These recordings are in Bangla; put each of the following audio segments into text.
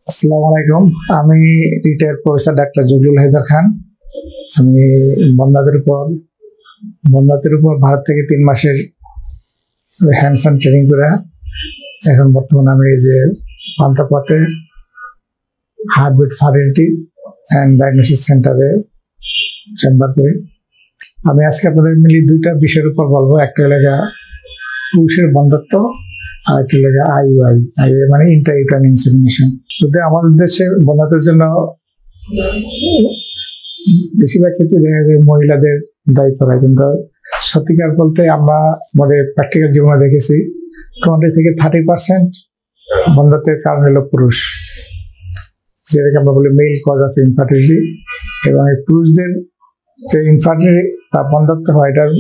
আসসালামু আলাইকুম। আমি রিটায়ার্ড প্রফেসর ডাক্তার জলিলুল হায়দার খান। আমি বন্ধাত্বের উপর ভারত থেকে 3 মাসের হ্যান্ডস অন ট্রেনিং করে এখন বর্তমানে আমি এই যে পান্তাপাতে হার্টবিট ফার্টিলিটি অ্যান্ড ডায়াগনোসিস সেন্টারে চেম্বার করি। আমি আজকে আপনাদের মিলি 2টা বিষয়ের উপর বলবো। একটা লেগা পুরুষের বন্ধাত্ব আর একটা লেগা আইইউআই মানে ইন্ট্রা-ইউটেরাইন ইনসেমিনেশন। যদি আমাদের দেশে বন্ধাত্বের জন্য বেশিরভাগ ক্ষেত্রে দেখা যায় মহিলাদের দায়ী করা, কিন্তু সত্যিকার বলতে আমরা আমাদের প্র্যাকটিক্যাল জীবনে দেখেছি 20 থেকে 30% বন্ধাত্বের কারণ হলো পুরুষ, যেটাকে আমরা বলি মেল কজ অফ ইনফার্টিলিটি। এবং এই পুরুষদের যে ইনফার্টিলিটি বা বন্ধাত্ব হয়, এটার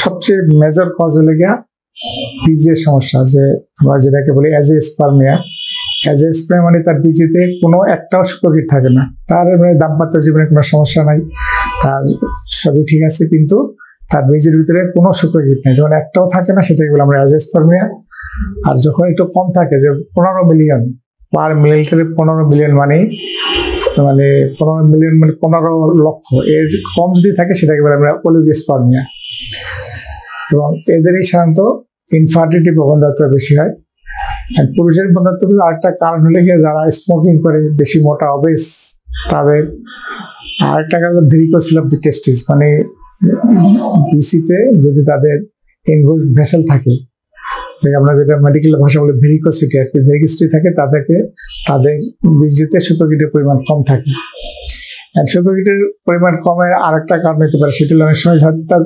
সবচেয়ে মেজর কজ হলে গিয়া বীজের সমস্যা, যে আমরা যেটাকে বলি অ্যাজিওস্পার্মিয়া। মানে তার বীজেতে কোনো একটাও শুক্রকীট থাকে না। তার মানে দাম্পত্য জীবনে কোনো সমস্যা নাই, তার সবই ঠিক আছে, কিন্তু তার বীজের ভিতরে কোনো শুক্রকীট নেই, যখন একটাও থাকে না সেটাকে বলে আমরা অ্যাজিওস্পার্মিয়া। আর যখন একটু কম থাকে, যে 15 মিলিয়ন পার মিলিলিটারে 15 মিলিয়ন মানে 15 মিলিয়ন মানে 15 লক্ষ, এর কম যদি থাকে সেটাকে বলে আমরা অলিগোস্পার্মিয়া। এবং এদেরই সাধারণত ইনফার্টিলিটি বা বন্ধাত্ব বেশি হয়। আর পুরুষের বন্ধাত্ব আরেকটা কারণ হলে গিয়ে যারা স্মোকিং করে, বেশি মোটা অবেস, তাদের আরেকটা কারণ ভেরিকোসিল অফ দি টেস্টিস, মানে বিসিতে যদি তাদের এনগোজ ভেসেল থাকে, আমরা যেটা মেডিকেল ভাষা বলে ভেরিকোসিটি, আর কি ভেরিকোসিটি থাকে, তাদের বীর্যতে শুক্রকীটের পরিমাণ কম থাকে। শুক্রকীটের পরিমাণ কমের আরেকটা কারণ হতে পারে, সেটা অনেক সময় হয়তো তার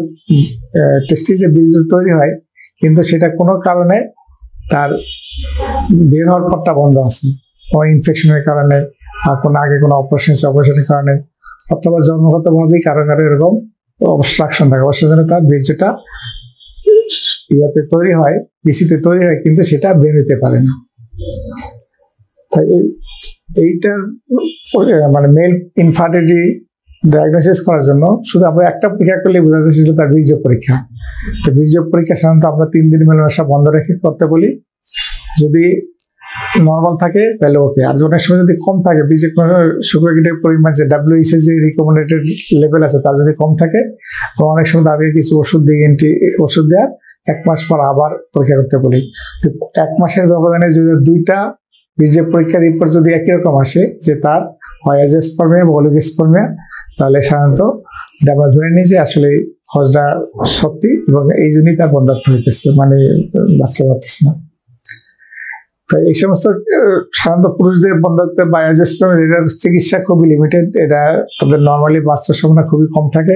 টেস্টিসে বীজ তৈরি হয়, কিন্তু সেটা কোনো কারণে তার বের হওয়ার পথটা বন্ধ আছে, কোনো ইনফেকশনের কারণে বা কোনো আগে কোনো অপারেশনের কারণে, অথবা জন্মগতভাবেই কারো এরকম অবস্ট্রাকশন থাকে, অবস্ট্রাকশনে তার বীর্যটা তৈরি হয়, বিসিতে তৈরি হয়, কিন্তু সেটা বের হতে পারে না। তাই এইটার মানে মেল ইনফার্টিলিটি ডায়াগনোসিস করার জন্য শুধু আমরা একটা পরীক্ষা করলে বোঝা যায়, সেটা তার বীর্য পরীক্ষা। তো বীর্য পরীক্ষা সাধারণত আমরা 3 দিন মেলামেশা বন্ধ রেখে করতে বলি। যদি নর্মাল থাকে তাহলে ওকে, আর অনেক সময় যদি কম থাকে, বীর্যে শুক্রকীটের পরিমাণ যে WHO যে রিকমেন্ডেড লেভেল আছে তার যদি কম থাকে, তো অনেক সময় তাদের কিছু ওষুধ দিয়ে ওষুধ দেওয়ার 1 মাস পর আবার পরীক্ষা করতে বলি। তো 1 মাসের ব্যবধানে যদি 2টা বীর্য পরীক্ষার রিপোর্ট যদি একই রকম আসে, যে তার হয় অ্যাজিওস্পার্মিয়া বা অলিগোস্পার্মিয়া, তাহলে সাধারণত এটা আমরা ধরে নিই যে আসলে খোঁজটা সত্যি, এবং এই জন্যই তার বন্ধাত্ব হইতেছে, মানে বাচ্চা যাচ্ছে না। তো এই সমস্ত সাধারণত পুরুষদের বন্ধাত্ব বা অ্যাজিওস্পার্মিয়া, এটার চিকিৎসা খুবই লিমিটেড, এটা তাদের নর্মালি বাচ্চার সম্ভাবনা খুবই কম থাকে।